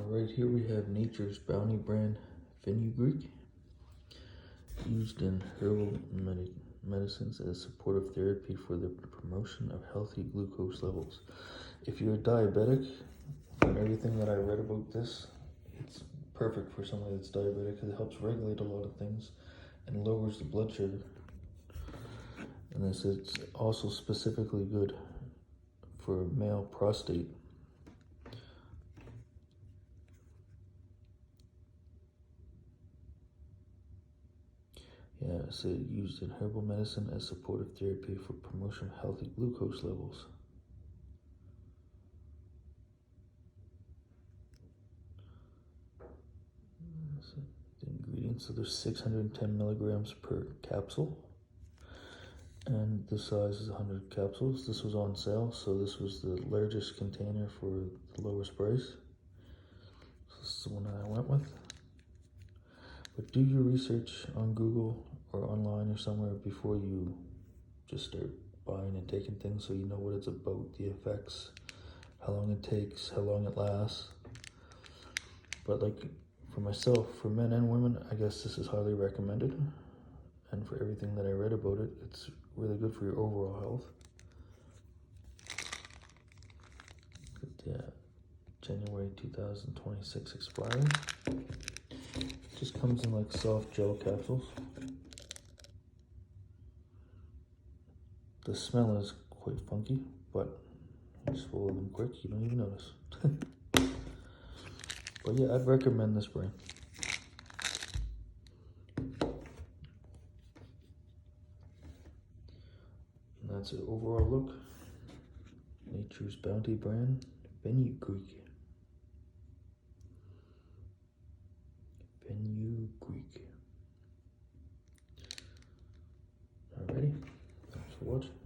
Alright, here we have Nature's Bounty brand Fenugreek, used in herbal medicines as supportive therapy for the promotion of healthy glucose levels. If you're a diabetic, from everything that I read about this, it's perfect for somebody that's diabetic because it helps regulate a lot of things and lowers the blood sugar. And this is also specifically good for male prostate. Yeah, so used in herbal medicine as supportive therapy for promotion of healthy glucose levels. So the ingredients, so there's 610 milligrams per capsule, and the size is 100 capsules. This was on sale, so this was the largest container for the lowest price. So this is the one that I went with. But do your research on Google or online or somewhere before you just start buying and taking things, so you know what it's about, the effects, how long it takes, how long it lasts. But like for myself, for men and women, I guess this is highly recommended. And for everything that I read about it, it's really good for your overall health. Yeah, January 2026 expiry. Just comes in like soft gel capsules. The smell is quite funky, but you swallow them quick, you don't even notice. But yeah, I'd recommend this brand. And that's an overall look. Nature's Bounty brand, Fenugreek. Fenugreek. Alrighty, thanks for watching.